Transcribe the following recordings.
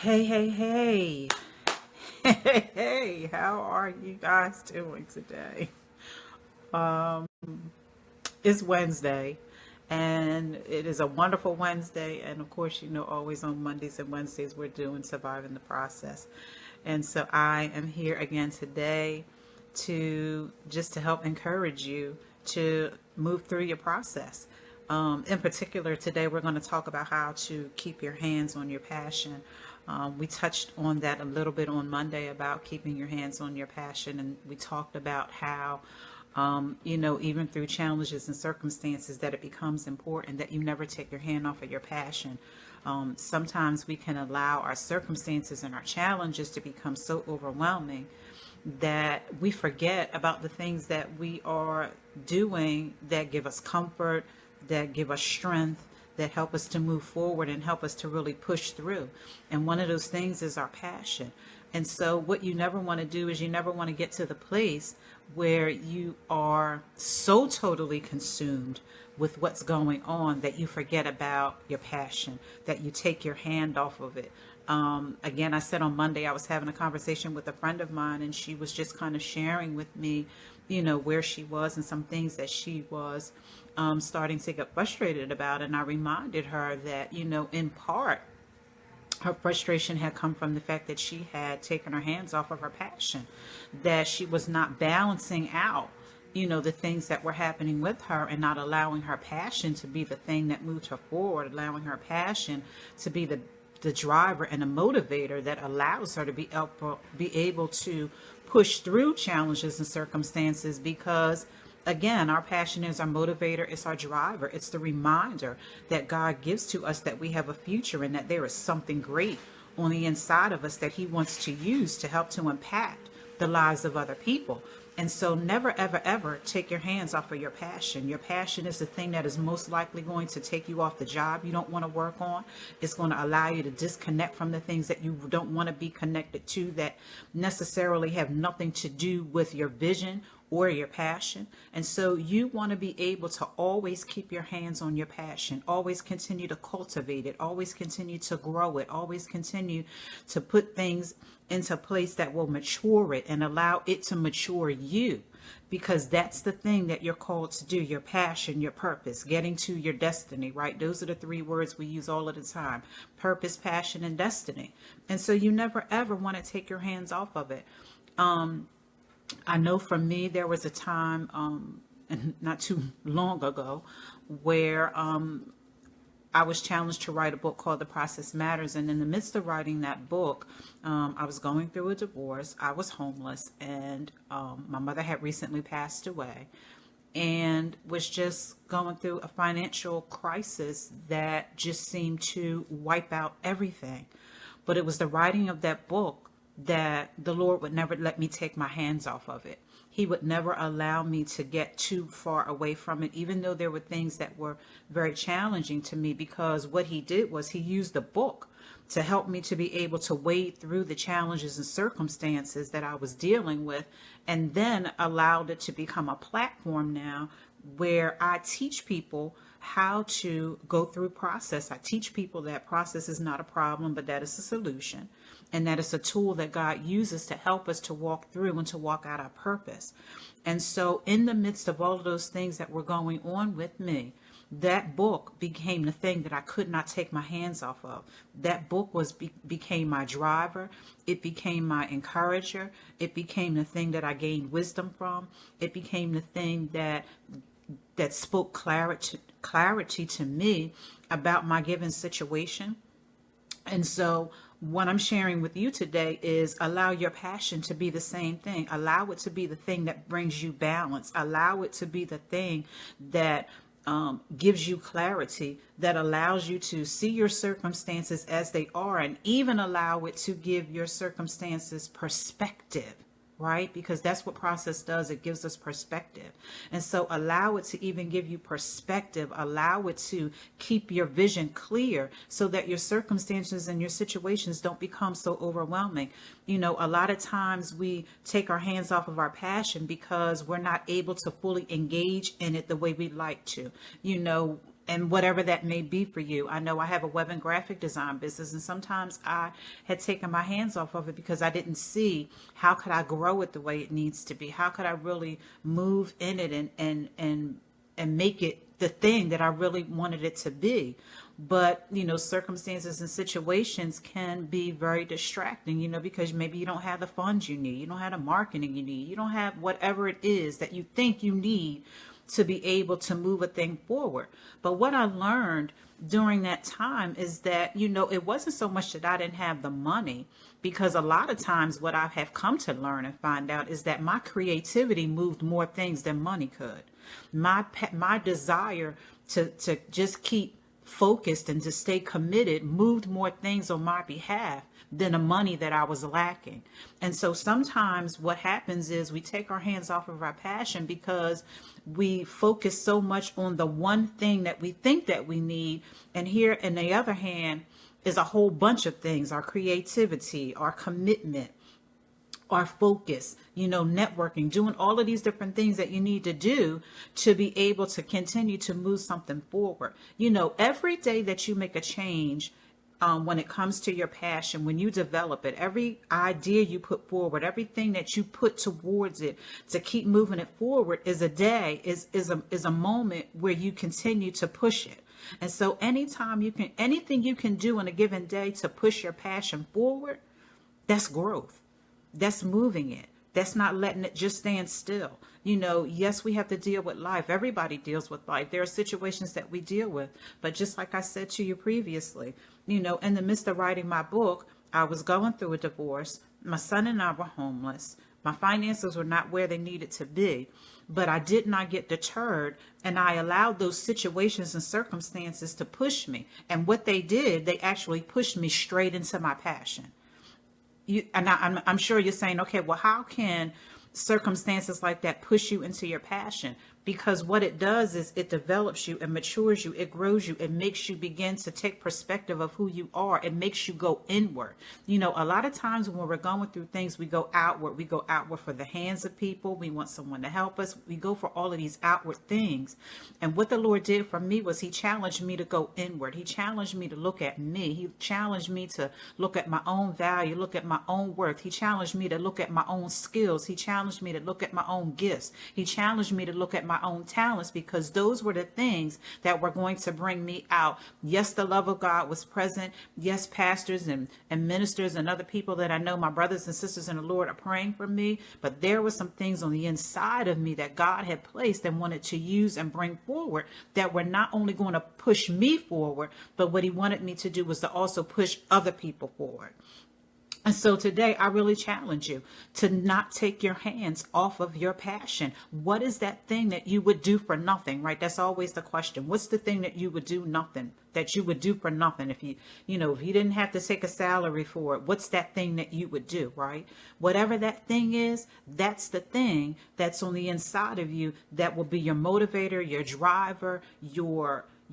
Hey, hey, hey. Hey, hey, how are you guys doing today? It's Wednesday, and it is a wonderful Wednesday. And of course, always on Mondays and Wednesdays, we're doing Surviving the Process. And so I am here again today to help encourage you to move through your process. In particular, today we're going to talk about how to keep your hands on your passion. We touched on that a little bit on Monday about keeping your hands on your passion, and we talked about how, even through challenges and circumstances, that it becomes important that you never take your hand off of your passion. Sometimes we can allow our circumstances and our challenges to become so overwhelming that we forget about the things that we are doing that give us comfort, that give us strength, that help us to move forward and help us to really push through. And one of those things is our passion. And so what you never want to do is you never want to get to the place where you are so totally consumed with what's going on that you forget about your passion, that you take your hand off of it. Again, I said on Monday, I was having a conversation with a friend of mine, and she was just kind of sharing with me, where she was and some things that she was starting to get frustrated about. And I reminded her that, in part, her frustration had come from the fact that she had taken her hands off of her passion, that she was not balancing out, the things that were happening with her and not allowing her passion to be the thing that moved her forward, allowing her passion to be the driver and a motivator that allows her to be able to push through challenges and circumstances. Because again, our passion is our motivator, it's our driver, it's the reminder that God gives to us that we have a future and that there is something great on the inside of us that he wants to use to help to impact the lives of other people. And so never, ever, ever take your hands off of your passion. Your passion is the thing that is most likely going to take you off the job you don't want to work on. It's going to allow you to disconnect from the things that you don't want to be connected to, that necessarily have nothing to do with your vision or your passion. And so you want to be able to always keep your hands on your passion, always continue to cultivate it, always continue to grow it, always continue to put things into place that will mature it and allow it to mature you. Because that's the thing that you're called to do, your passion, your purpose, getting to your destiny, right? Those are the three words we use all of the time: purpose, passion, and destiny. And so you never, ever want to take your hands off of it. I know for me, there was a time, not too long ago, where I was challenged to write a book called The Process Matters. And in the midst of writing that book, I was going through a divorce. I was homeless, and my mother had recently passed away, and was just going through a financial crisis that just seemed to wipe out everything. But it was the writing of that book that the Lord would never let me take my hands off of it. He would never allow me to get too far away from it, even though there were things that were very challenging to me, because what he did was he used the book to help me to be able to wade through the challenges and circumstances that I was dealing with, and then allowed it to become a platform now where I teach people how to go through process. I teach people that process is not a problem, but that is a solution. And that is a tool that God uses to help us to walk through and to walk out our purpose. And so in the midst of all of those things that were going on with me, that book became the thing that I could not take my hands off of. That book became my driver. It became my encourager. It became the thing that I gained wisdom from. It became the thing that spoke clarity to me about my given situation. And so what I'm sharing with you today is allow your passion to be the same thing. Allow it to be the thing that brings you balance. Allow it to be the thing that gives you clarity, that allows you to see your circumstances as they are, and even allow it to give your circumstances perspective. Right? Because that's what process does. It gives us perspective. And so allow it to even give you perspective. Allow it to keep your vision clear so that your circumstances and your situations don't become so overwhelming. A lot of times we take our hands off of our passion because we're not able to fully engage in it the way we'd like to. and whatever that may be for you. I know I have a web and graphic design business, and sometimes I had taken my hands off of it because I didn't see how could I grow it the way it needs to be. How could I really move in it and make it the thing that I really wanted it to be. But, circumstances and situations can be very distracting, because maybe you don't have the funds you need. You don't have the marketing you need. You don't have whatever it is that you think you need to be able to move a thing forward. But what I learned during that time is that, it wasn't so much that I didn't have the money, because a lot of times what I have come to learn and find out is that my creativity moved more things than money could. My desire to just keep focused and to stay committed moved more things on my behalf than the money that I was lacking. And so sometimes what happens is we take our hands off of our passion because we focus so much on the one thing that we think that we need. And here, on the other hand, is a whole bunch of things: our creativity, our commitment, our focus, networking, doing all of these different things that you need to do to be able to continue to move something forward. Every day that you make a change, when it comes to your passion, when you develop it, every idea you put forward, everything that you put towards it to keep moving it forward is a moment where you continue to push it. And so anything you can do in a given day to push your passion forward, that's growth. That's moving it. That's not letting it just stand still. Yes, we have to deal with life. Everybody deals with life. There are situations that we deal with. But just like I said to you previously, in the midst of writing my book, I was going through a divorce. My son and I were homeless. My finances were not where they needed to be. But I did not get deterred, and I allowed those situations and circumstances to push me. And what they did, they actually pushed me straight into my passion. I'm sure you're saying, okay, well, how can circumstances like that push you into your passion? Because what it does is it develops you, it matures you, it grows you, it makes you begin to take perspective of who you are. It makes you go inward. A lot of times when we're going through things, we go outward. We go outward for the hands of people. We want someone to help us. We go for all of these outward things. And what the Lord did for me was he challenged me to go inward. He challenged me to look at me. He challenged me to look at my own value, look at my own worth. He challenged me to look at my own skills. He challenged me to look at my own gifts. He challenged me to look at my own talents, because those were the things that were going to bring me out. Yes, the love of God was present. Yes, pastors and ministers and other people that I know, my brothers and sisters in the Lord, are praying for me. But there were some things on the inside of me that God had placed and wanted to use and bring forward that were not only going to push me forward, but what he wanted me to do was to also push other people forward. And so today, I really challenge you to not take your hands off of your passion. What is that thing that you would do for nothing, right? That's always the question. What's the thing that you would do that you would do for nothing? If you didn't have to take a salary for it, what's that thing that you would do, right? Whatever that thing is, that's the thing that's on the inside of you that will be your motivator, your driver,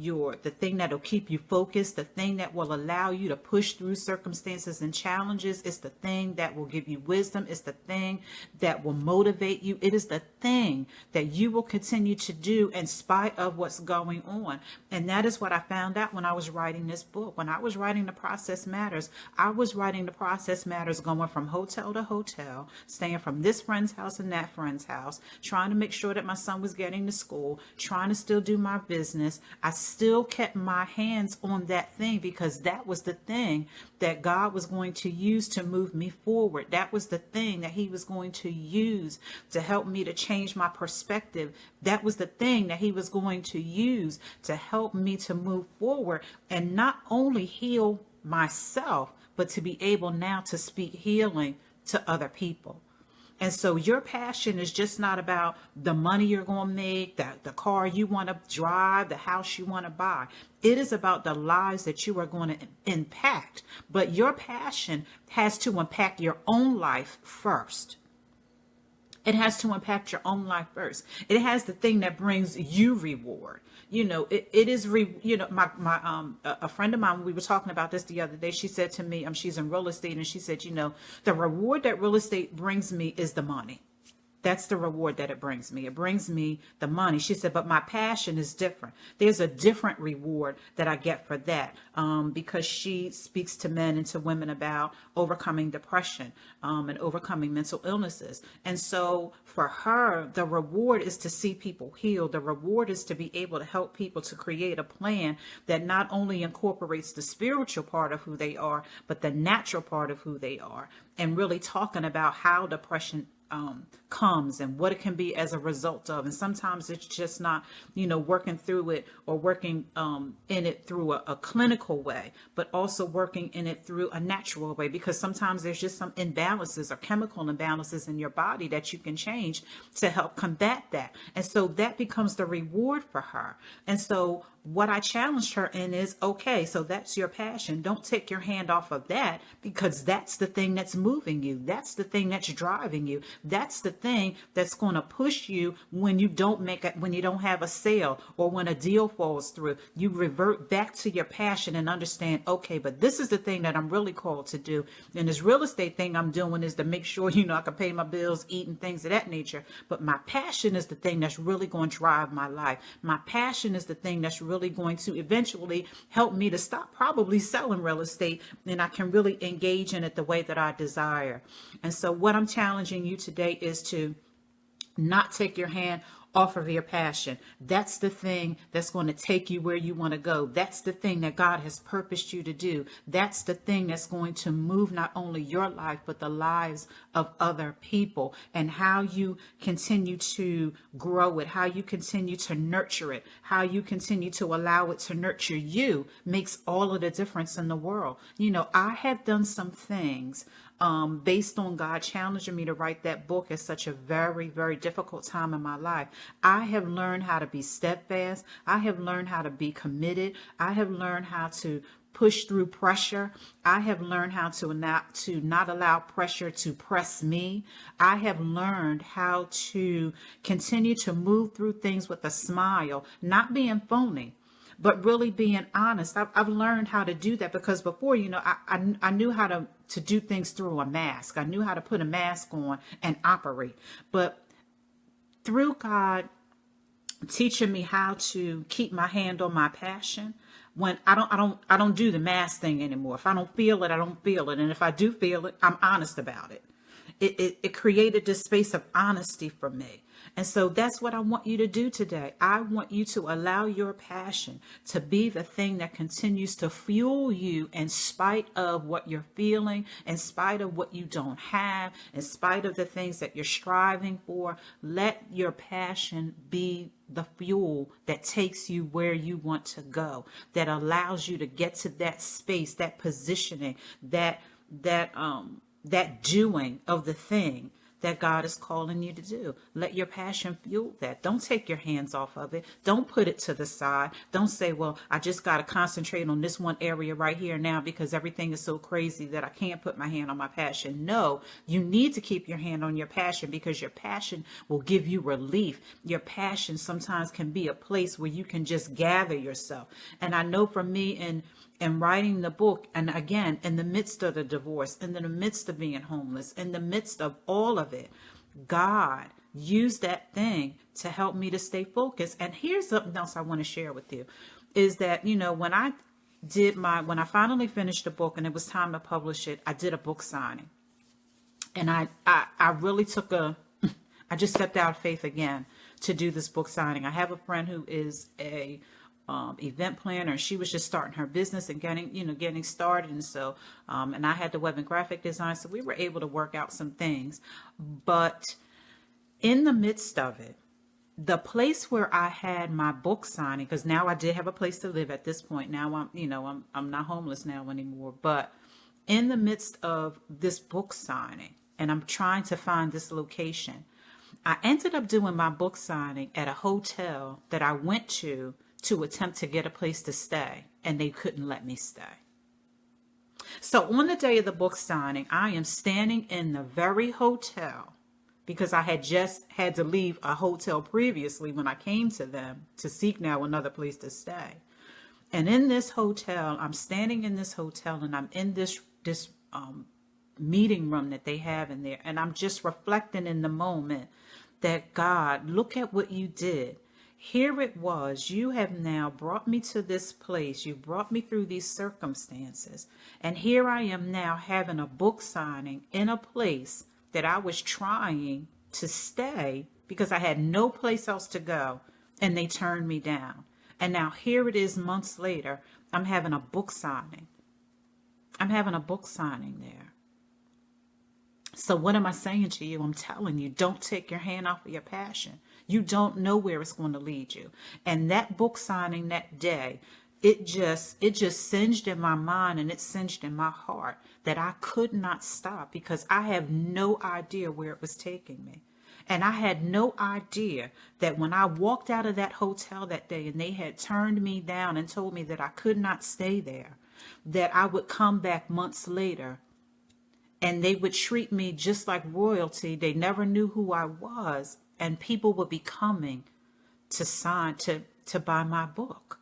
the thing that'll keep you focused, the thing that will allow you to push through circumstances and challenges. It's the thing that will give you wisdom. It's the thing that will motivate you. It is the thing that you will continue to do in spite of what's going on. And that is what I found out when I was writing this book. When I was writing The Process Matters, I was writing The Process Matters going from hotel to hotel, staying from this friend's house and that friend's house, trying to make sure that my son was getting to school, trying to still do my business. I still kept my hands on that thing because that was the thing that God was going to use to move me forward. That was the thing that he was going to use to help me to change my perspective. That was the thing that he was going to use to help me to move forward and not only heal myself, but to be able now to speak healing to other people. And so your passion is just not about the money you're going to make, the car you want to drive, the house you want to buy. It is about the lives that you are going to impact. But your passion has to impact your own life first. It has to impact your own life first. It has the thing that brings you reward. A friend of mine, we were talking about this the other day. She said to me, she's in real estate, and she said, the reward that real estate brings me is the money. That's the reward that it brings me. It brings me the money. She said, but my passion is different. There's a different reward that I get for that, because she speaks to men and to women about overcoming depression, and overcoming mental illnesses. And so for her, the reward is to see people healed. The reward is to be able to help people to create a plan that not only incorporates the spiritual part of who they are, but the natural part of who they are, and really talking about how depression comes and what it can be as a result of. And sometimes it's just not, working through it or working in it through a clinical way, but also working in it through a natural way, because sometimes there's just some imbalances or chemical imbalances in your body that you can change to help combat that. And so that becomes the reward for her. And so what I challenged her in is, okay, so that's your passion. Don't take your hand off of that, because that's the thing that's moving you. That's the thing that's driving you. That's the thing that's going to push you when you don't make it, when you don't have a sale or when a deal falls through. You revert back to your passion and understand, okay, but this is the thing that I'm really called to do. And this real estate thing I'm doing is to make sure, I can pay my bills, eat, and things of that nature. But my passion is the thing that's really going to drive my life. My passion is the thing that's really going to eventually help me to stop probably selling real estate, and I can really engage in it the way that I desire. And so what I'm challenging you today is to not take your hand off of your passion. That's the thing that's going to take you where you want to go. That's the thing that God has purposed you to do. That's the thing that's going to move not only your life, but the lives of other people, and how you continue to grow it, how you continue to nurture it, how you continue to allow it to nurture you makes all of the difference in the world. I have done some things based on God challenging me to write that book at such a very, very difficult time in my life. I have learned how to be steadfast. I have learned how to be committed. I have learned how to push through pressure. I have learned how to not allow pressure to press me. I have learned how to continue to move through things with a smile, not being phony, but really being honest. I've learned how to do that, because before, I knew how to do things through a mask. I knew how to put a mask on and operate. But through God teaching me how to keep my hand on my passion, when I don't do the mask thing anymore. If I don't feel it, I don't feel it. And if I do feel it, I'm honest about it. It created this space of honesty for me. And so that's what I want you to do today. I want you to allow your passion to be the thing that continues to fuel you in spite of what you're feeling, in spite of what you don't have, in spite of the things that you're striving for. Let your passion be the fuel that takes you where you want to go, that allows you to get to that space, that positioning, that doing of the thing that God is calling you to do. Let your passion fuel that. Don't take your hands off of it. Don't put it to the side. Don't say, well, I just got to concentrate on this one area right here now because everything is so crazy that I can't put my hand on my passion. No, you need to keep your hand on your passion, because your passion will give you relief. Your passion sometimes can be a place where you can just gather yourself. And I know for me in writing the book, and again, in the midst of the divorce, in the midst of being homeless, in the midst of all of it, God used that thing to help me to stay focused. And here's something else I want to share with you, is that, when I finally finished the book and it was time to publish it, I did a book signing. And I really I just stepped out of faith again to do this book signing. I have a friend who is a event planner. She was just starting her business and getting started. And so, and I had the web and graphic design. So we were able to work out some things, but in the midst of it, the place where I had my book signing, because now I did have a place to live at this point. Now I'm not homeless now anymore, but in the midst of this book signing, and I'm trying to find this location, I ended up doing my book signing at a hotel that I went to attempt to get a place to stay, and they couldn't let me stay. So on the day of the book signing, I am standing in the very hotel, because I had just had to leave a hotel previously when I came to them to seek now another place to stay. And in this hotel, I'm standing in this hotel, and I'm in this meeting room that they have in there. And I'm just reflecting in the moment that, God, look at what you did. Here it was. You have now brought me to this place. You brought me through these circumstances. And here I am now having a book signing in a place that I was trying to stay because I had no place else to go. And they turned me down. And now here it is months later. I'm having a book signing. I'm having a book signing there. So what am I saying to you? I'm telling you, don't take your hand off of your passion. You don't know where it's going to lead you. And that book signing that day, it just singed in my mind and it singed in my heart that I could not stop because I have no idea where it was taking me. And I had no idea that when I walked out of that hotel that day and they had turned me down and told me that I could not stay there, that I would come back months later and they would treat me just like royalty. They never knew who I was, and people would be coming to sign, to buy my book.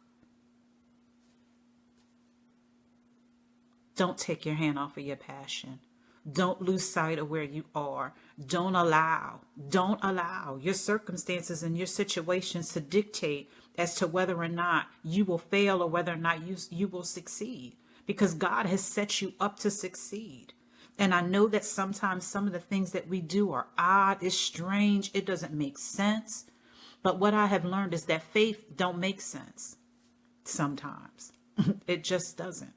Don't take your hand off of your passion. Don't lose sight of where you are. Don't allow your circumstances and your situations to dictate as to whether or not you will fail or whether or not you will succeed, because God has set you up to succeed. And I know that sometimes some of the things that we do are odd, it's strange, it doesn't make sense. But what I have learned is that faith don't make sense sometimes. It just doesn't.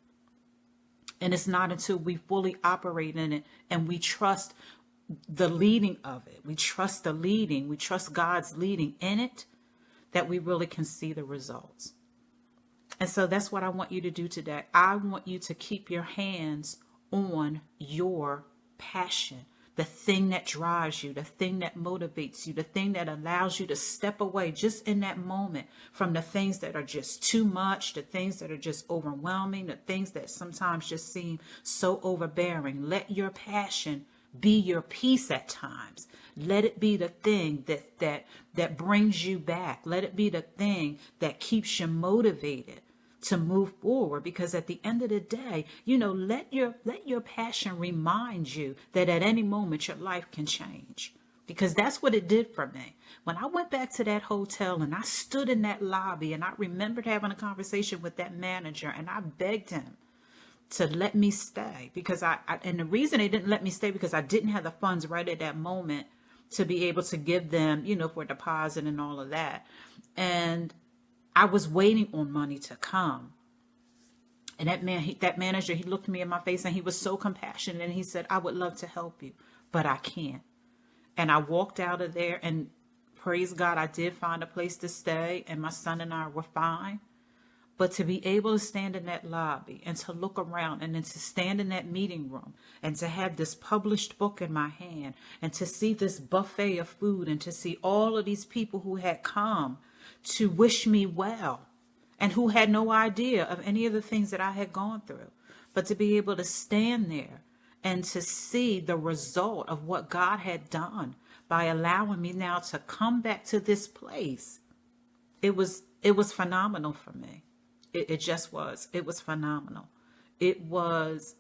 And it's not until we fully operate in it and we trust the leading of it. We trust the leading. We trust God's leading in it, that we really can see the results. And so that's what I want you to do today. I want you to keep your hands on your passion, the thing that drives you, the thing that motivates you, the thing that allows you to step away just in that moment from the things that are just too much, the things that are just overwhelming, the things that sometimes just seem so overbearing. Let your passion be your peace at times. Let it be the thing that brings you back. Let it be the thing that keeps you motivated to move forward, because at the end of the day, let your passion remind you that at any moment your life can change, because that's what it did for me. When I went back to that hotel and I stood in that lobby and I remembered having a conversation with that manager and I begged him to let me stay, because and the reason they didn't let me stay because I didn't have the funds right at that moment to be able to give them, for a deposit and all of that. And I was waiting on money to come. And that manager, he looked me in my face and he was so compassionate and he said, I would love to help you, but I can't. And I walked out of there, and praise God, I did find a place to stay and my son and I were fine. But to be able to stand in that lobby and to look around and then to stand in that meeting room and to have this published book in my hand and to see this buffet of food and to see all of these people who had come to wish me well and who had no idea of any of the things that I had gone through, but to be able to stand there and to see the result of what God had done by allowing me now to come back to this place. It was phenomenal for me. It just was. It was phenomenal. It was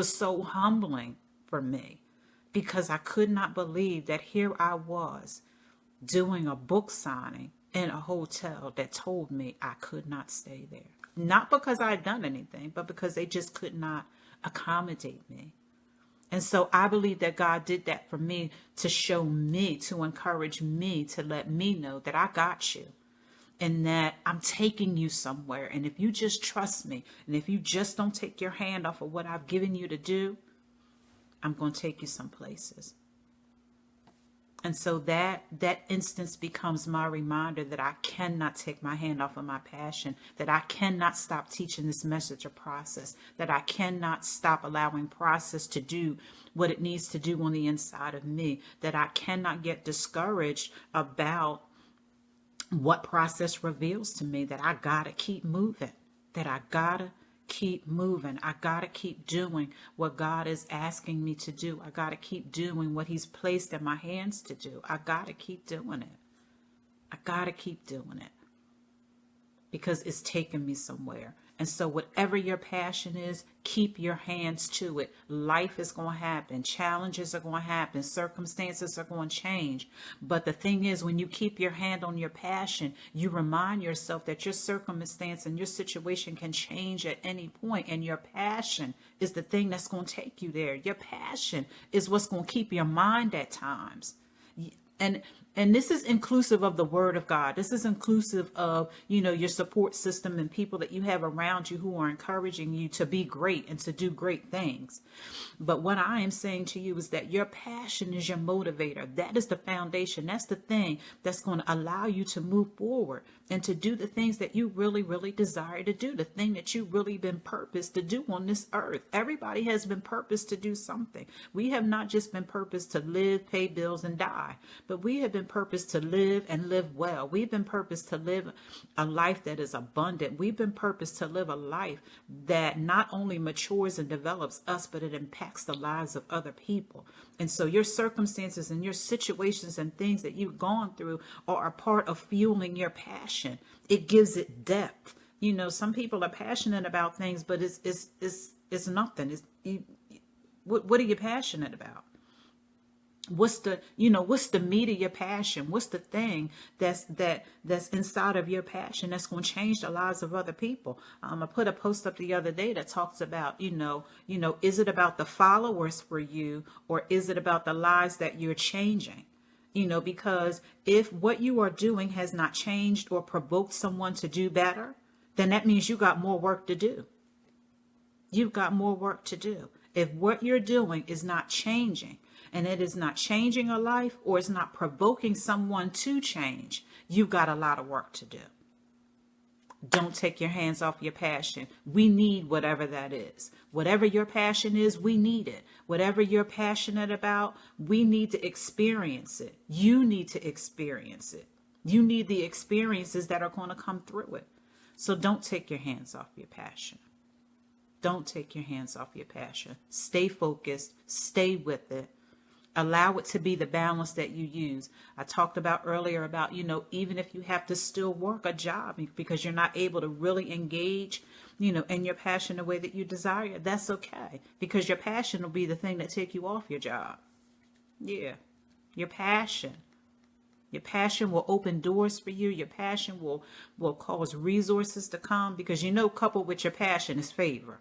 so humbling for me, because I could not believe that here I was doing a book signing in a hotel that told me I could not stay there. Not because I had done anything, but because they just could not accommodate me. And so I believe that God did that for me, to show me, to encourage me, to let me know that I got you and that I'm taking you somewhere. And if you just trust me, and if you just don't take your hand off of what I've given you to do, I'm going to take you some places. And so that instance becomes my reminder that I cannot take my hand off of my passion, that I cannot stop teaching this message of process, that I cannot stop allowing process to do what it needs to do on the inside of me, that I cannot get discouraged about what process reveals to me, that I got to keep moving, that I got to keep moving. I got to keep doing what God is asking me to do. I got to keep doing what he's placed in my hands to do. I got to keep doing it. I got to keep doing it, because it's taking me somewhere. And so whatever your passion is, keep your hands to it. Life is going to happen. Challenges are going to happen. Circumstances are going to change. But the thing is, when you keep your hand on your passion, you remind yourself that your circumstance and your situation can change at any point. And your passion is the thing that's going to take you there. Your passion is what's going to keep your mind at times. And this is inclusive of the word of God. This is inclusive of, your support system and people that you have around you who are encouraging you to be great and to do great things. But what I am saying to you is that your passion is your motivator. That is the foundation. That's the thing that's going to allow you to move forward and to do the things that you really, really desire to do, the thing that you've really been purposed to do on this earth. Everybody has been purposed to do something. We have not just been purposed to live, pay bills, and die, but we have been purposed to live and live well. We've been purposed to live a life that is abundant. We've been purposed to live a life that not only matures and develops us, but it impacts the lives of other people. And so your circumstances and your situations and things that you've gone through are a part of fueling your passion. It gives it depth. Some people are passionate about things, but it's nothing. What are you passionate about? What's the meat of your passion? What's the thing that's inside of your passion that's going to change the lives of other people? I put a post up the other day that talks about, is it about the followers for you, or is it about the lives that you're changing? Because if what you are doing has not changed or provoked someone to do better, then that means you got more work to do. You've got more work to do. If what you're doing is not changing, and it is not changing a life, or it's not provoking someone to change, you've got a lot of work to do. Don't take your hands off your passion. We need whatever that is. Whatever your passion is, we need it. Whatever you're passionate about, we need to experience it. You need to experience it. You need the experiences that are going to come through it. So don't take your hands off your passion. Don't take your hands off your passion. Stay focused. Stay with it. Allow it to be the balance that you use. I talked about earlier about, even if you have to still work a job because you're not able to really engage, in your passion the way that you desire, that's okay. Because your passion will be the thing that take you off your job. Yeah. Your passion. Your passion will open doors for you. Your passion will cause resources to come because, coupled with your passion is favor.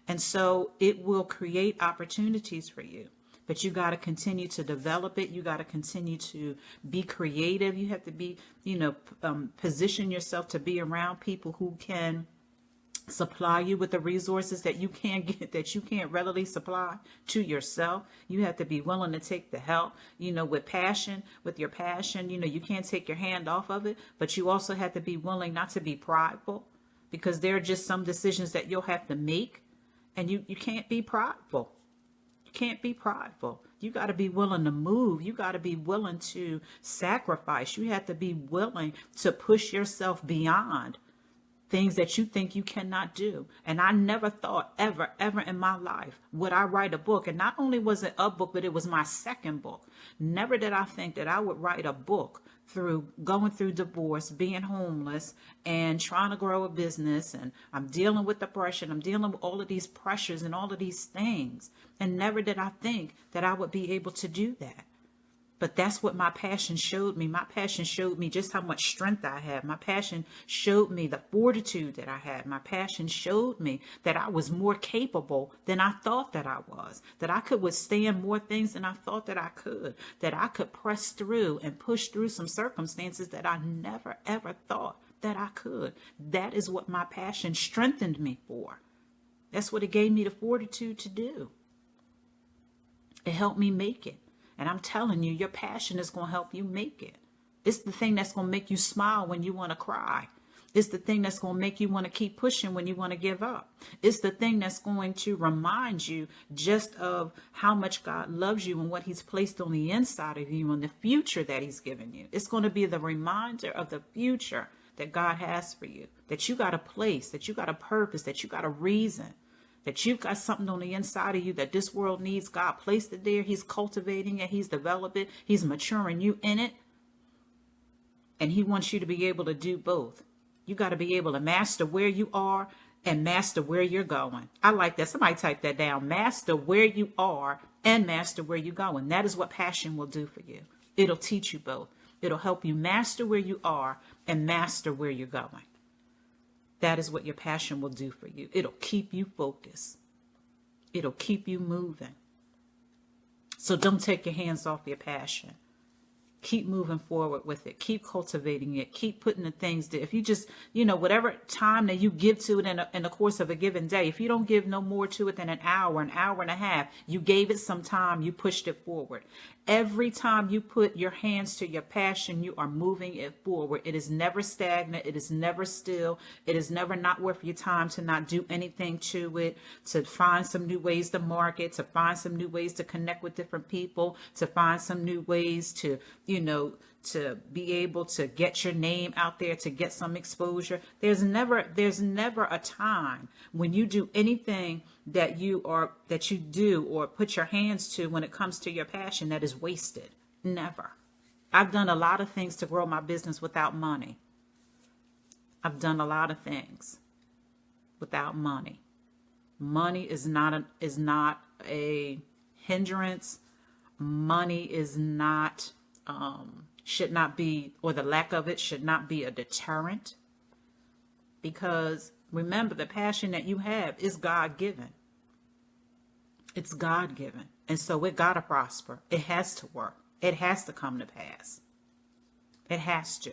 And so it will create opportunities for you. But you got to continue to develop it. You got to continue to be creative. You have to be, position yourself to be around people who can supply you with the resources that you can't get, that you can't readily supply to yourself. You have to be willing to take the help, with your passion, you can't take your hand off of it, but you also have to be willing not to be prideful, because there are just some decisions that you'll have to make, and you can't be prideful. Can't be prideful. You got to be willing to move. You got to be willing to sacrifice. You have to be willing to push yourself beyond things that you think you cannot do. And I never thought ever in my life would I write a book. And not only was it a book, but it was my second book. Never did I think that I would write a book through going through divorce, being homeless, and trying to grow a business. And I'm dealing with depression. I'm dealing with all of these pressures and all of these things. And never did I think that I would be able to do that. But that's what my passion showed me. My passion showed me just how much strength I had. My passion showed me the fortitude that I had. My passion showed me that I was more capable than I thought that I was, that I could withstand more things than I thought that I could, that I could press through and push through some circumstances that I never, ever thought that I could. That is what my passion strengthened me for. That's what it gave me the fortitude to do. It helped me make it. And I'm telling you, your passion is going to help you make it. It's the thing that's going to make you smile when you want to cry. It's the thing that's going to make you want to keep pushing when you want to give up. It's the thing that's going to remind you just of how much God loves you and what he's placed on the inside of you and the future that he's given you. It's going to be the reminder of the future that God has for you, that you got a place, that you got a purpose, that you got a reason, that you've got something on the inside of you that this world needs. God placed it there. He's cultivating it. He's developing it. He's maturing you in it. And he wants you to be able to do both. You got to be able to master where you are and master where you're going. I like that. Somebody type that down. Master where you are and master where you're going. That is what passion will do for you. It'll teach you both. It'll help you master where you are and master where you're going. That is what your passion will do for you. It'll keep you focused. It'll keep you moving. So don't take your hands off your passion. Keep moving forward with it. Keep cultivating it. Keep putting the things that, if you just, whatever time that you give to it in the course of a given day, if you don't give no more to it than an hour and a half, you gave it some time, you pushed it forward. Every time you put your hands to your passion, you are moving it forward. It is never stagnant. It is never still. It is never not worth your time to not do anything to it, to find some new ways to market, to find some new ways to connect with different people, to find some new ways to, to be able to get your name out there, to get some exposure. There's never a time when you do anything that you do or put your hands to when it comes to your passion that is wasted. Never. I've done a lot of things to grow my business without money. I've done a lot of things without money. Money is not a hindrance. Money is not should not be, or the lack of it should not be, a deterrent, because remember, the passion that you have is God-given. It's God-given. And so it got to prosper. It has to work. It has to come to pass. It has to.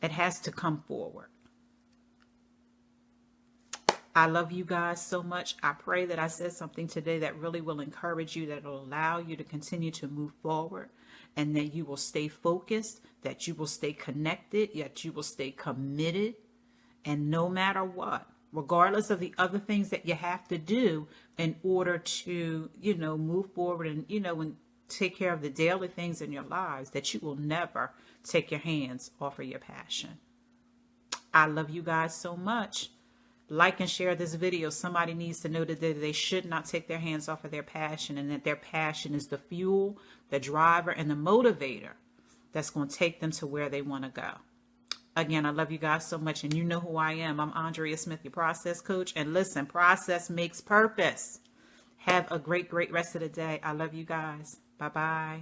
It has to come forward. I love you guys so much. I pray that I said something today that really will encourage you, that will allow you to continue to move forward, and that you will stay focused, that you will stay connected, yet you will stay committed. And no matter what, regardless of the other things that you have to do in order to, move forward and, and take care of the daily things in your lives, that you will never take your hands off of your passion. I love you guys so much. Like and share this video. Somebody needs to know that they should not take their hands off of their passion, and that their passion is the fuel, the driver, and the motivator that's going to take them to where they want to go. Again, I love you guys so much, and you know who I am. I'm Andrea Smith, your process coach. And listen, process makes purpose. Have a great rest of the day. I love you guys. Bye-bye.